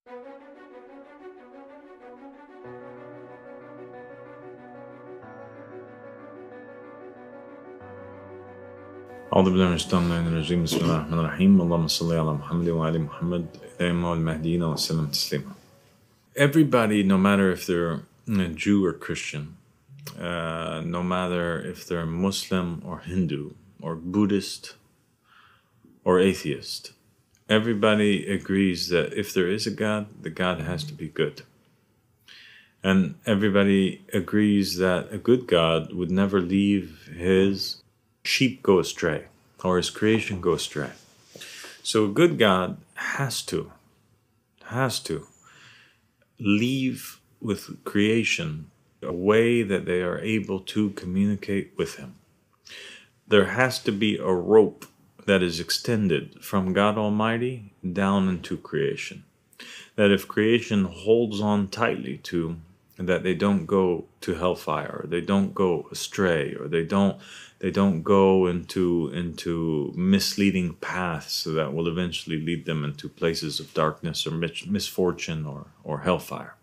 أعوذ بالله من الشيطان الرجيم بسم الله الرحمن الرحيم اللهم صل على محمد وعلى محمد الأئمة والمهديين وسلم تسليما. Everybody, no matter if they're a Jew or Christian, no matter if they're Muslim or Hindu or Buddhist or atheist, everybody agrees that if there is a God, the God has to be good. And everybody agrees that a good God would never leave his sheep go astray or his creation go astray. So a good God has to leave with creation a way that they are able to communicate with him. There has to be a rope that is extended from God Almighty down into creation. That if creation holds on tightly to, that they don't go to hellfire, or they don't go astray, or they don't go into misleading paths that will eventually lead them into places of darkness or misfortune or hellfire.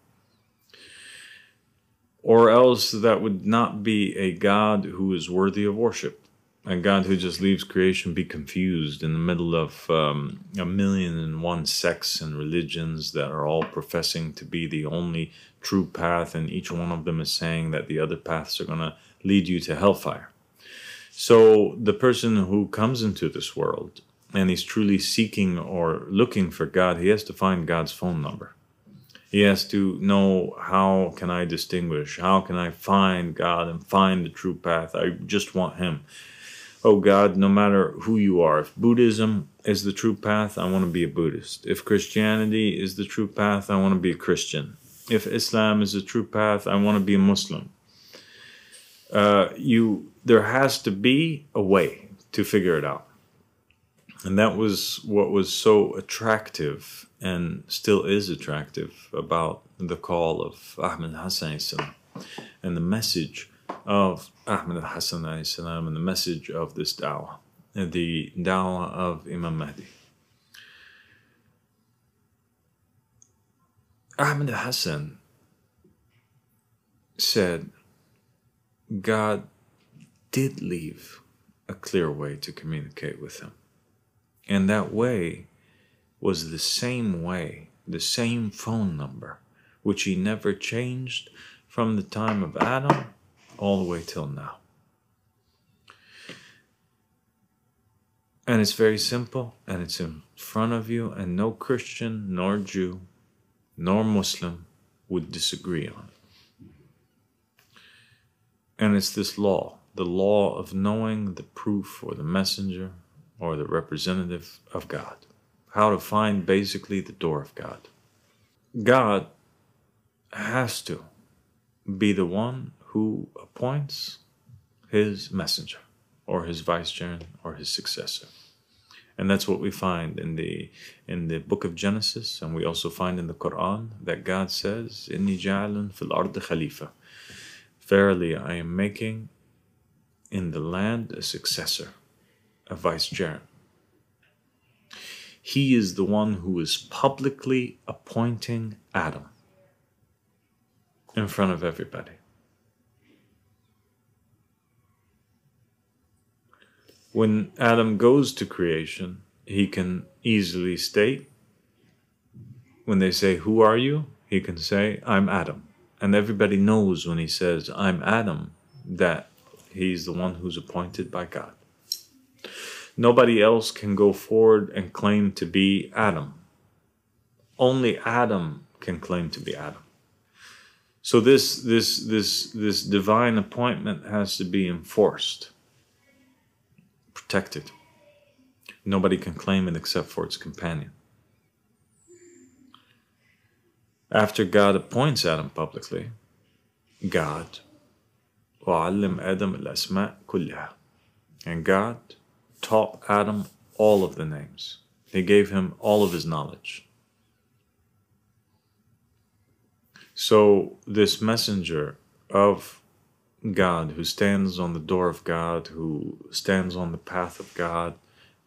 Or else that would not be a God who is worthy of worship. A God who just leaves creation be confused in the middle of 1,000,001 sects and religions that are all professing to be the only true path, and each one of them is saying that the other paths are going to lead you to hellfire. So the person who comes into this world and he's truly seeking or looking for God, he has to find God's phone number. He has to know, how can I distinguish? How can I find God and find the true path? I just want him. Oh God, no matter who you are, if Buddhism is the true path, I want to be a Buddhist. If Christianity is the true path, I want to be a Christian. If Islam is the true path, I want to be a Muslim. There has to be a way to figure it out. And that was what was so attractive and still is attractive about the call of Ahmed Hassan and the message of Ahmed Hassan and the message of this da'wah, the da'wah of Imam Mahdi. Ahmed Hassan said God did leave a clear way to communicate with him. And that way was the same way, the same phone number, which he never changed from the time of Adam all the way till now. And it's very simple, and it's in front of you, and no Christian, nor Jew, nor Muslim would disagree on it. And it's this law, the law of knowing the proof or the messenger or the representative of God. How to find basically the door of God. God has to be the one who appoints his messenger or his vicegerent or his successor. And that's what we find in the book of Genesis, and we also find in the Quran that God says, Inni ja'alun fil ardi khalifa. Verily, I am making in the land a successor, a vicegerent. He is the one who is publicly appointing Adam in front of everybody. When Adam goes to creation, he can easily state, when they say, who are you? He can say, I'm Adam. And everybody knows when he says, I'm Adam, that he's the one who's appointed by God. Nobody else can go forward and claim to be Adam. Only Adam can claim to be Adam. So this divine appointment has to be enforced, protected. Nobody can claim it except for its companion. After God appoints Adam publicly, God, وَعَلِّمْ آدَمَ الْأَسْمَاءَ كُلِّهَا, and God taught Adam all of the names. He gave him all of his knowledge. So this messenger of God, who stands on the door of God, who stands on the path of God,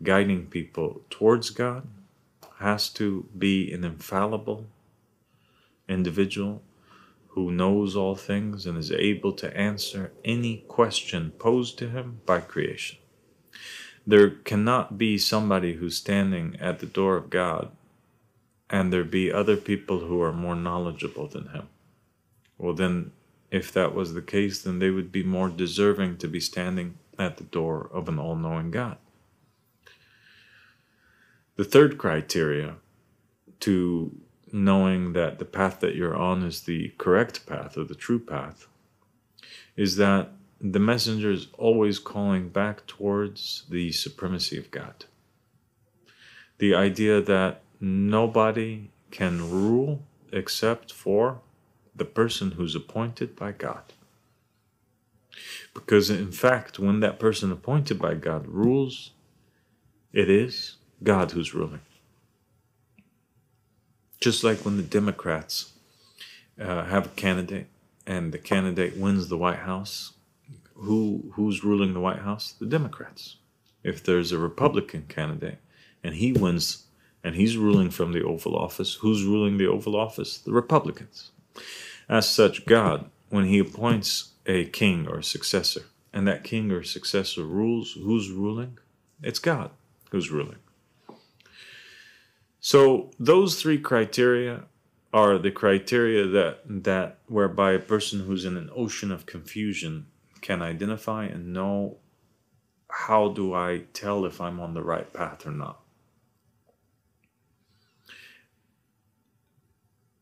guiding people towards God, has to be an infallible individual who knows all things and is able to answer any question posed to him by creation. There cannot be somebody who's standing at the door of God and there be other people who are more knowledgeable than him. Well, then, if that was the case, then they would be more deserving to be standing at the door of an all-knowing God. The third criteria to knowing that the path that you're on is the correct path or the true path is that the messenger is always calling back towards the supremacy of God. The idea that nobody can rule except for the person who's appointed by God. Because in fact, when that person appointed by God rules, it is God who's ruling. Just like when the Democrats have a candidate and the candidate wins the White House, who's ruling the White House? The Democrats. If there's a Republican candidate and he wins and he's ruling from the Oval Office, who's ruling the Oval Office? The Republicans. As such, God, when he appoints a king or a successor, and that king or successor rules, who's ruling? It's God who's ruling. So those three criteria are the criteria that whereby a person who's in an ocean of confusion can identify and know, how do I tell if I'm on the right path or not?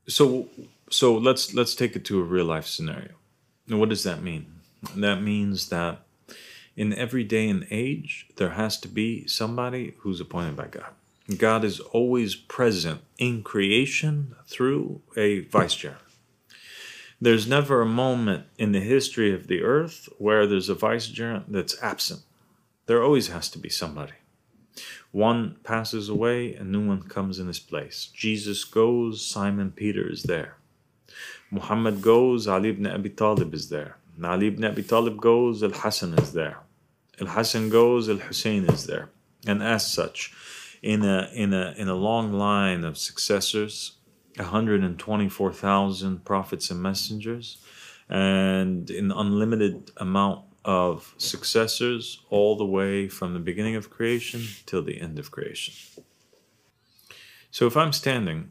So let's take it to a real life scenario. Now, what does that mean? That means that in every day and age, there has to be somebody who's appointed by God. God is always present in creation through a vicegerent. There's never a moment in the history of the earth where there's a vicegerent that's absent. There always has to be somebody. One passes away, a new one comes in his place. Jesus goes, Simon Peter is there. Muhammad goes, Ali ibn Abi Talib is there. Ali ibn Abi Talib goes, Al-Hassan is there. Al-Hassan goes, Al-Hussein is there. And as such, in a long line of successors, 124,000 prophets and messengers, and an unlimited amount of successors all the way from the beginning of creation till the end of creation. So if I'm standing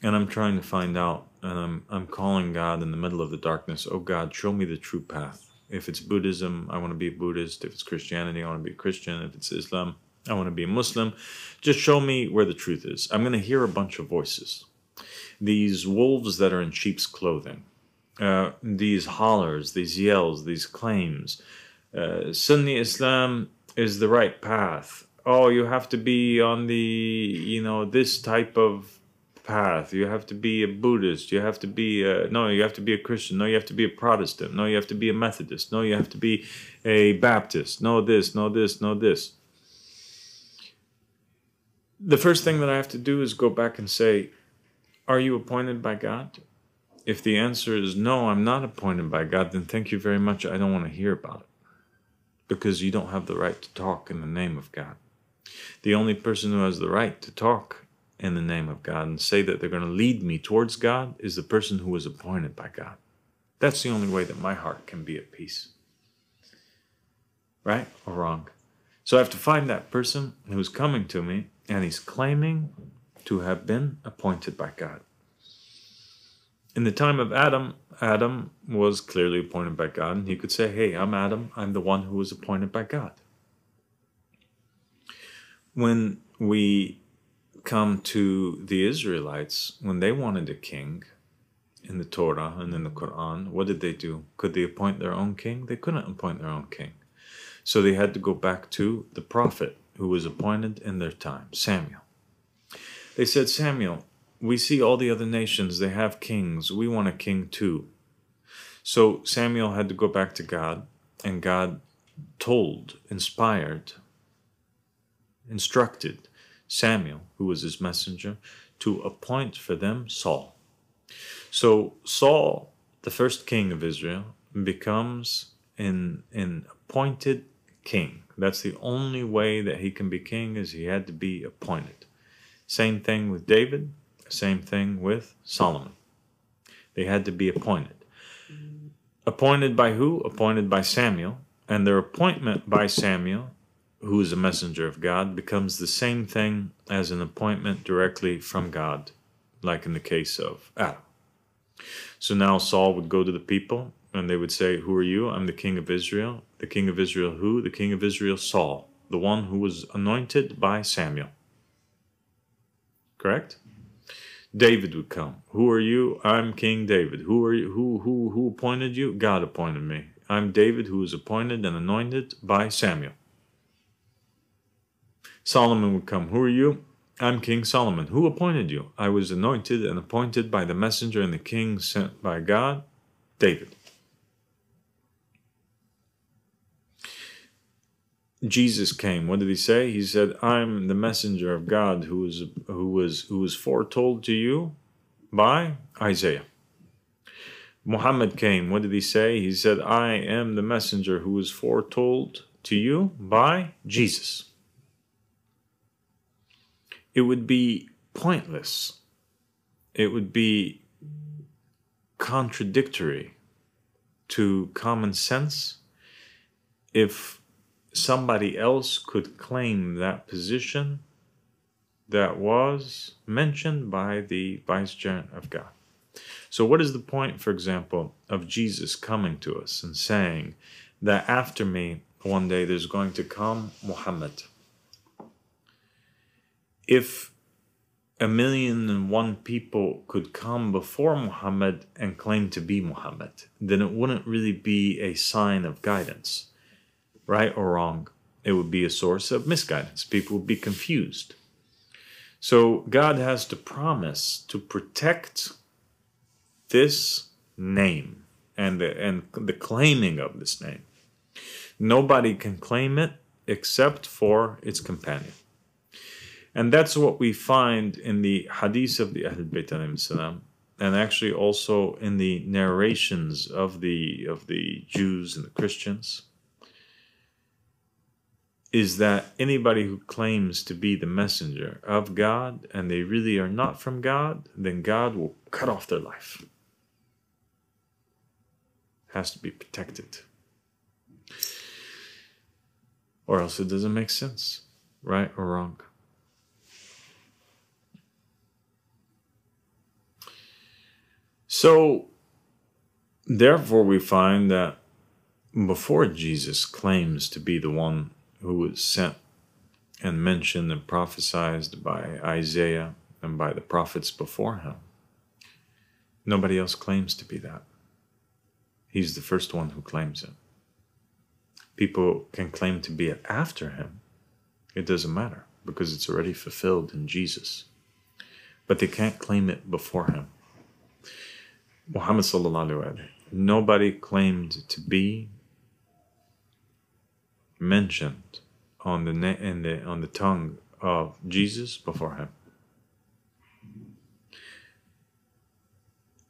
and I'm trying to find out, and I'm calling God in the middle of the darkness, oh God, show me the true path. If it's Buddhism, I want to be a Buddhist. If it's Christianity, I want to be a Christian. If it's Islam, I want to be a Muslim. Just show me where the truth is. I'm going to hear a bunch of voices. These wolves that are in sheep's clothing. These hollers, these yells, these claims. Sunni Islam is the right path. Oh, you have to be on the, this type of path. You have to be a Buddhist. You have to be you have to be a Christian. No, you have to be a Protestant. No, you have to be a Methodist. No, you have to be a Baptist. No this, no this, no this. The first thing that I have to do is go back and say, are you appointed by God? If the answer is no, I'm not appointed by God, then thank you very much. I don't want to hear about it. Because you don't have the right to talk in the name of God. The only person who has the right to talk in the name of God and say that they're going to lead me towards God is the person who was appointed by God. That's the only way that my heart can be at peace. Right or wrong? So I have to find that person who's coming to me and he's claiming to have been appointed by God. In the time of Adam, Adam was clearly appointed by God, and he could say, hey, I'm Adam, I'm the one who was appointed by God. When we come to the Israelites, when they wanted a king in the Torah and in the Quran, what did they do? Could they appoint their own king? They couldn't appoint their own king. So they had to go back to the prophet who was appointed in their time, Samuel. They said, Samuel, we see all the other nations, they have kings. We want a king too. So Samuel had to go back to God, and God told, inspired, instructed Samuel, who was his messenger, to appoint for them Saul. So Saul, the first king of Israel, becomes an appointed king. That's the only way that he can be king, is he had to be appointed. Same thing with David. Same thing with Solomon. They had to be appointed. Appointed by who? Appointed by Samuel. And their appointment by Samuel, who is a messenger of God, becomes the same thing as an appointment directly from God, like in the case of Adam. So now Saul would go to the people and they would say, who are you? I'm the king of Israel. The king of Israel who? The king of Israel, Saul, the one who was anointed by Samuel. Correct? David would come. Who are you? I'm King David. Who are you? Who appointed you? God appointed me. I'm David, who was appointed and anointed by Samuel. Solomon would come. Who are you? I'm King Solomon. Who appointed you? I was anointed and appointed by the messenger and the king sent by God, David. Jesus came. What did he say? He said, I'm the messenger of God who was foretold to you by Isaiah. Muhammad came. What did he say? He said, I am the messenger who was foretold to you by Jesus. It would be pointless. It would be contradictory to common sense if somebody else could claim that position that was mentioned by the vicegerent of God. So what is the point, for example, of Jesus coming to us and saying that after me, one day there's going to come Muhammad? If 1,000,001 people could come before Muhammad and claim to be Muhammad, then it wouldn't really be a sign of guidance. Right or wrong, it would be a source of misguidance. People would be confused. So God has to promise to protect this name and the claiming of this name. Nobody can claim it except for its companion. And that's what we find in the hadith of the Ahl Bayt alayhim salam, and actually also in the narrations of the Jews and the Christians, is that anybody who claims to be the messenger of God and they really are not from God, then God will cut off their life. Has to be protected. Or else it doesn't make sense, right or wrong. So, therefore we find that before Jesus claims to be the one who was sent and mentioned and prophesied by Isaiah and by the prophets before him, nobody else claims to be that. He's the first one who claims it. People can claim to be it after him. It doesn't matter because it's already fulfilled in Jesus. But they can't claim it before him. Muhammad sallallahu alaihi wasallam, nobody claimed to be mentioned on the tongue of Jesus before him.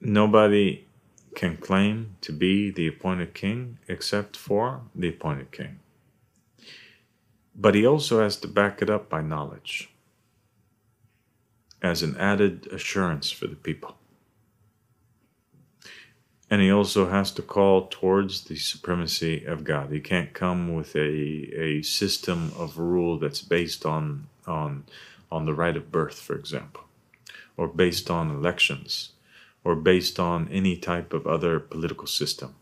Nobody can claim to be the appointed king except for the appointed king. But he also has to back it up by knowledge as an added assurance for the people. And he also has to call towards the supremacy of God. He can't come with a system of rule that's based on the right of birth, for example, or based on elections, or based on any type of other political system.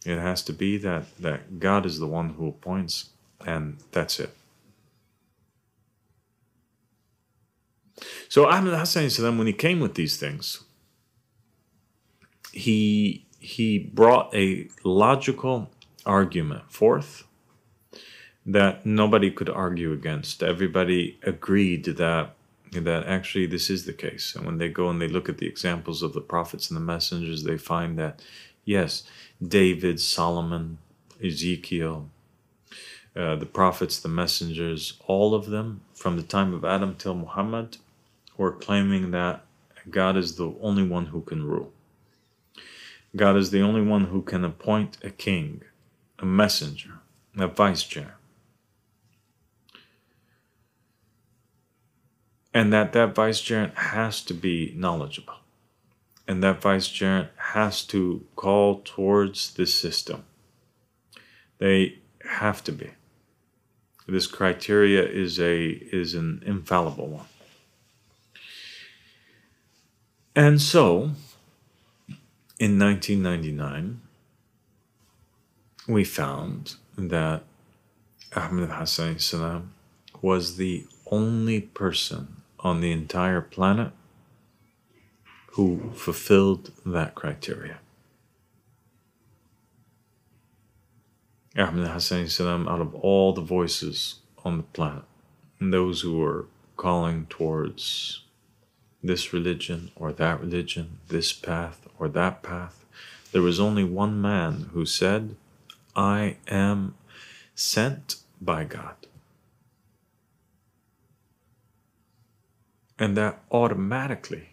It has to be that God is the one who appoints, and that's it. So Ahmed Hassan Salam, when he came with these things, he brought a logical argument forth that nobody could argue against. Everybody agreed that actually this is the case. And when they go and they look at the examples of the prophets and the messengers, they find that, yes, David, Solomon, Ezekiel, the prophets, the messengers, all of them, from the time of Adam till Muhammad, were claiming that God is the only one who can rule. God is the only one who can appoint a king, a messenger, a vicegerent. And that vicegerent has to be knowledgeable. and that vicegerent has to call towards this system. They have to be. This criteria is an infallible one. And so, in 1999, we found that Halifesini was the only person on the entire planet who fulfilled that criteria. Halifesini, out of all the voices on the planet, and those who were calling towards this religion or that religion, this path or that path, there was only one man who said, I am sent by God. And that automatically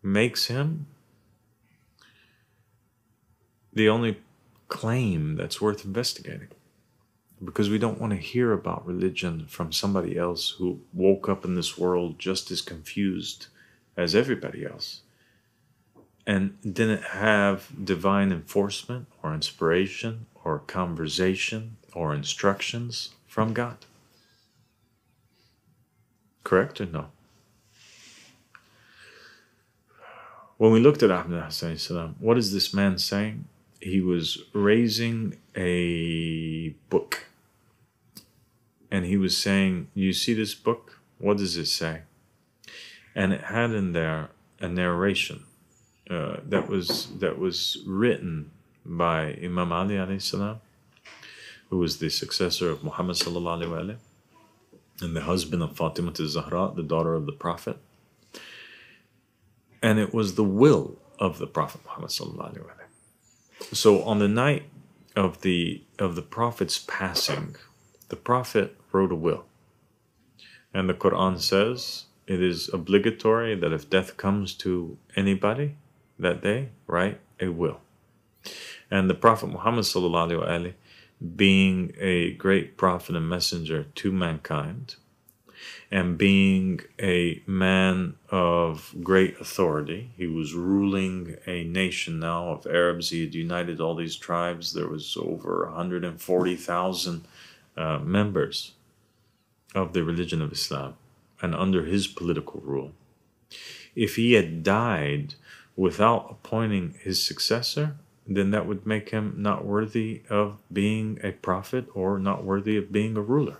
makes him the only claim that's worth investigating. Because we don't want to hear about religion from somebody else who woke up in this world just as confused as everybody else and didn't have divine enforcement or inspiration or conversation or instructions from God. Correct or no? When we looked at Halifesini, what is this man saying? He was raising a book. And he was saying, you see this book? What does it say? And it had in there a narration that was written by Imam Ali alayhi salam, who was the successor of Muhammad sallallahu alayhi wa alayhi, and the husband of Fatima al-Zahra, the daughter of the Prophet. And it was the will of the Prophet Muhammad sallallahu alayhi wa alayhi. So on the night of the Prophet's passing, the Prophet wrote a will. And the Quran says it is obligatory that if death comes to anybody that day, write a will. And the Prophet Muhammad sallallahu alaihi wasallam, being a great prophet and messenger to mankind, and being a man of great authority, he was ruling a nation now of Arabs. He had united all these tribes. There was over 140,000 members of the religion of Islam, and under his political rule. If he had died without appointing his successor, then that would make him not worthy of being a prophet or not worthy of being a ruler.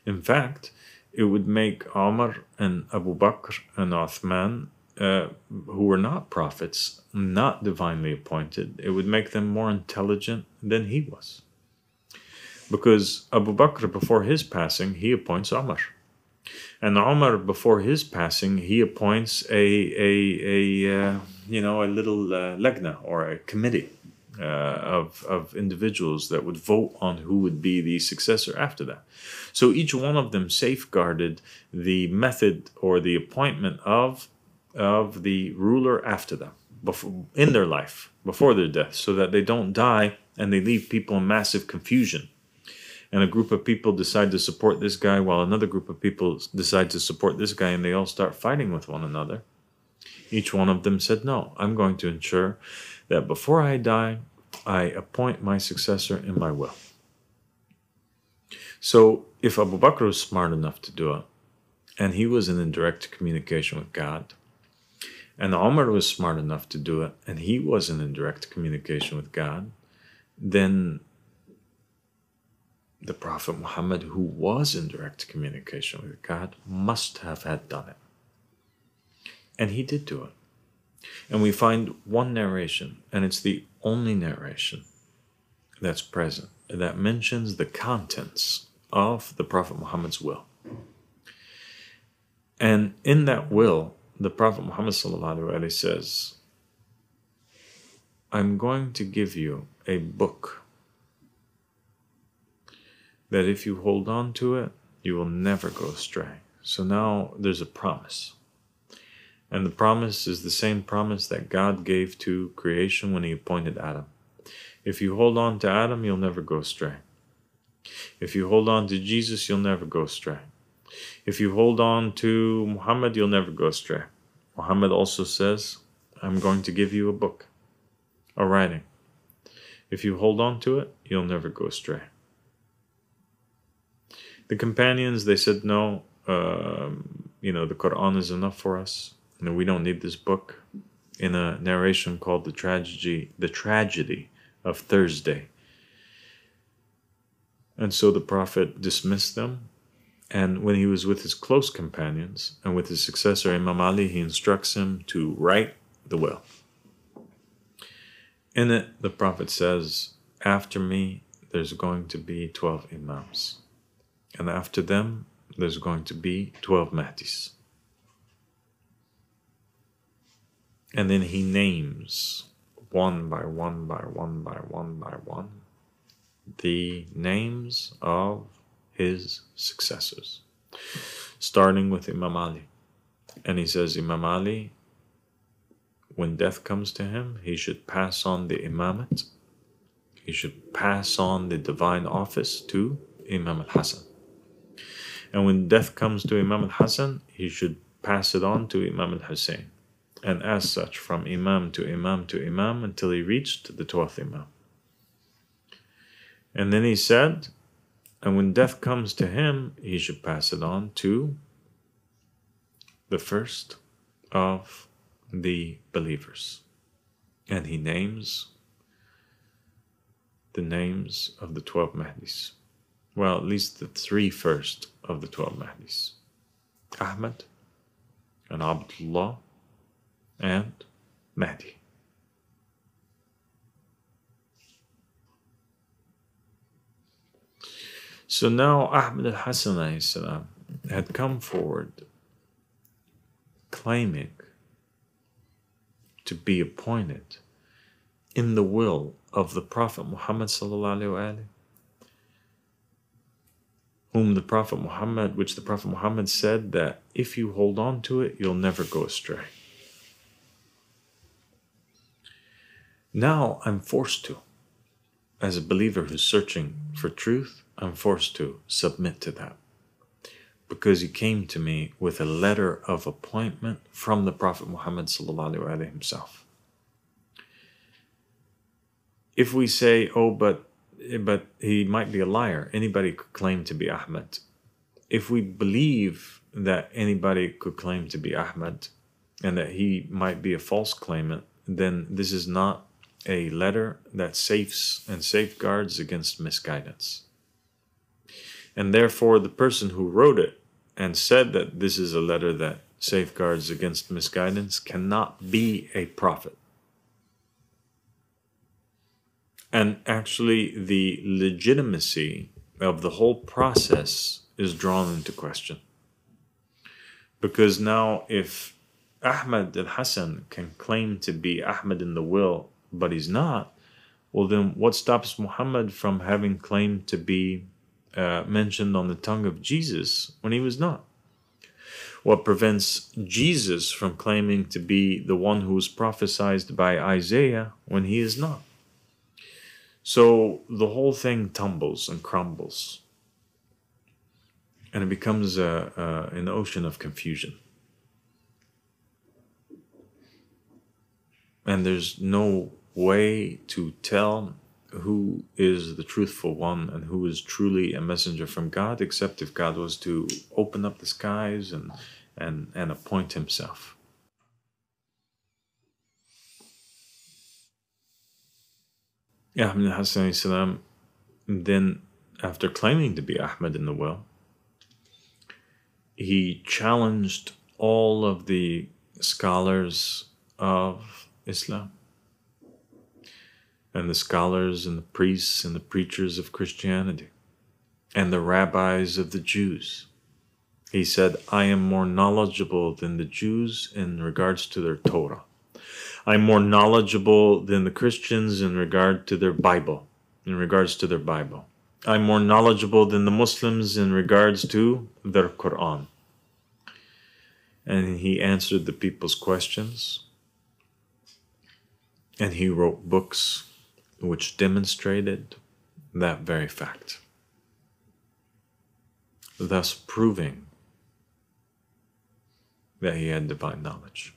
In fact, it would make Umar and Abu Bakr and Uthman, who were not prophets, not divinely appointed, it would make them more intelligent than he was. Because Abu Bakr, before his passing, he appoints Umar. And Umar, before his passing, he appoints a little lajna, or a committee of individuals that would vote on who would be the successor after that. So each one of them safeguarded the method or the appointment of the ruler after them, in their life, before their death, so that they don't die and they leave people in massive confusion. And a group of people decide to support this guy while another group of people decide to support this guy, and they all start fighting with one another. Each one of them said, no, I'm going to ensure that before I die, I appoint my successor in my will. So if Abu Bakr was smart enough to do it, and he was in direct communication with God, and Umar was smart enough to do it, and he wasn't in direct communication with God, then the Prophet Muhammad, who was in direct communication with God, must have had done it. And he did do it. And we find one narration, and it's the only narration that's present, that mentions the contents of the Prophet Muhammad's will. And in that will, the Prophet Muhammad ﷺ says, I'm going to give you a book that if you hold on to it, you will never go astray. So now there's a promise. And the promise is the same promise that God gave to creation when he appointed Adam. If you hold on to Adam, you'll never go astray. If you hold on to Jesus, you'll never go astray. If you hold on to Muhammad, you'll never go astray. Muhammad also says, I'm going to give you a book, a writing. If you hold on to it, you'll never go astray. The companions, they said, no, the Quran is enough for us. We don't need this book. In a narration called the tragedy of Thursday. And so the Prophet dismissed them. And when he was with his close companions and with his successor, Imam Ali, he instructs him to write the will. In it, the Prophet says, after me, there's going to be 12 Imams. And after them, there's going to be 12 Mahdis. And then he names one by one by one by one by one the names of his successors, starting with Imam Ali. And he says, Imam Ali, when death comes to him, he should pass on the imamate. He should pass on the divine office to Imam al-Hasan. And when death comes to Imam al-Hasan, he should pass it on to Imam al-Hussein. And as such, from Imam to Imam to Imam until he reached the 12th Imam. And then he said, and when death comes to him, he should pass it on to the first of the believers. And he names the names of the 12 Mahdis. Well, at least the 3 first of the 12 Mahdis. Ahmad and Abdullah and Mahdi. So now Ahmad al-Hasan had come forward claiming to be appointed in the will of the Prophet Muhammad which the Prophet Muhammad said that if you hold on to it, you'll never go astray. Now I'm forced to, as a believer who's searching for truth, I'm forced to submit to that. Because he came to me with a letter of appointment from the Prophet Muhammad himself. If we say, oh, but he might be a liar, anybody could claim to be Ahmad. If we believe that anybody could claim to be Ahmad and that he might be a false claimant, then this is not a letter that safes and safeguards against misguidance. And therefore, the person who wrote it and said that this is a letter that safeguards against misguidance cannot be a prophet. And actually, the legitimacy of the whole process is drawn into question. Because now, if Ahmad al-Hasan can claim to be Ahmad in the will, but he's not, well then what stops Muhammad from having claimed to be mentioned on the tongue of Jesus when he was not? What prevents Jesus from claiming to be the one who was prophesied by Isaiah when he is not? So the whole thing tumbles and crumbles, and it becomes an ocean of confusion. And there's no way to tell who is the truthful one and who is truly a messenger from God, except if God was to open up the skies and appoint himself. Ahmad al-Hasan then, after claiming to be Ahmad in the will, he challenged all of the scholars of Islam and the scholars and the priests and the preachers of Christianity and the rabbis of the Jews. He said, I am more knowledgeable than the Jews in regards to their Torah. I'm more knowledgeable than the Christians in regard to their Bible, in regards to their Bible. I'm more knowledgeable than the Muslims in regards to their Quran. And he answered the people's questions. And he wrote books which demonstrated that very fact, thus proving that he had divine knowledge.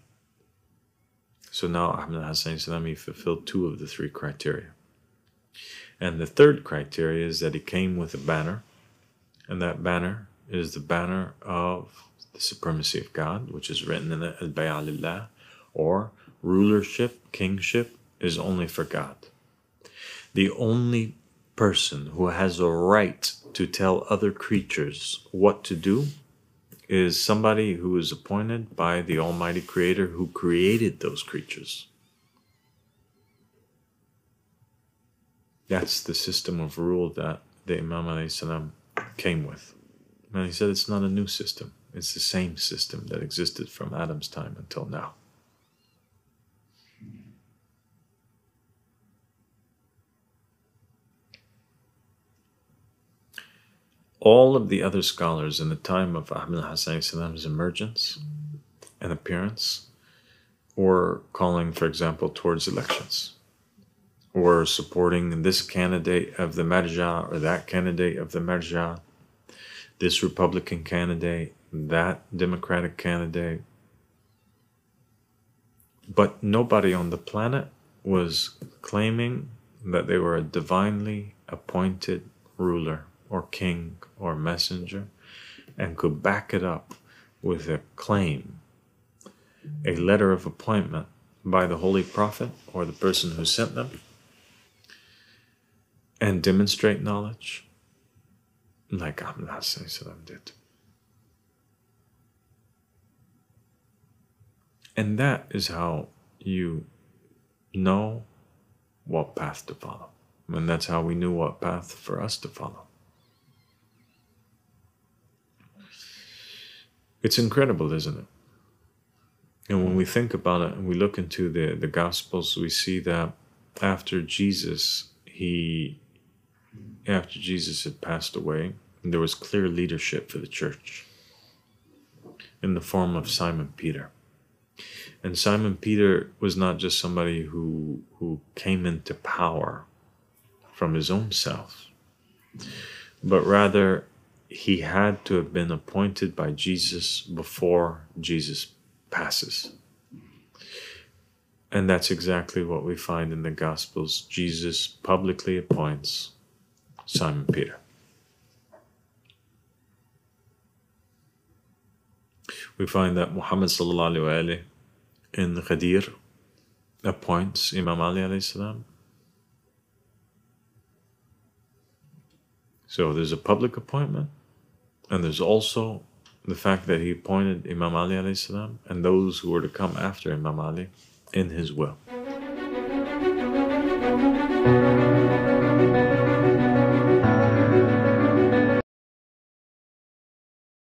So now Ahmad Hassan Salam, he fulfilled 2 of the 3 criteria. And the 3rd criteria is that he came with a banner, and that banner is the banner of the supremacy of God, which is written in the Al-Bay'a Lillah, or rulership, kingship is only for God. The only person who has a right to tell other creatures what to do is somebody who is appointed by the Almighty Creator who created those creatures. That's the system of rule that the Imam alayhi salam came with. And he said it's not a new system. It's the same system that existed from Adam's time until now. All of the other scholars in the time of Ahmad Hassan Salam's emergence and appearance were calling, for example, towards elections, or supporting this candidate of the Marja or that candidate of the Marja, this Republican candidate, that Democratic candidate. But nobody on the planet was claiming that they were a divinely appointed ruler or king or messenger and could back it up with a claim, a letter of appointment by the Holy Prophet or the person who sent them, and demonstrate knowledge like Ahmad Hassan Salam did. And that is how you know what path to follow. And that's how we knew what path for us to follow. It's incredible, isn't it? And when we think about it and we look into the Gospels, we see that after Jesus had passed away, there was clear leadership for the church in the form of Simon Peter. And Simon Peter was not just somebody who came into power from his own self, but rather he had to have been appointed by Jesus before Jesus passes. And that's exactly what we find in the Gospels. Jesus publicly appoints Simon Peter. We find that Muhammad sallallahu alaihi wasallam in Ghadir appoints Imam Ali alayhi salam. So there's a public appointment, and there's also the fact that he appointed Imam Ali alayhi salam and those who were to come after Imam Ali in his will.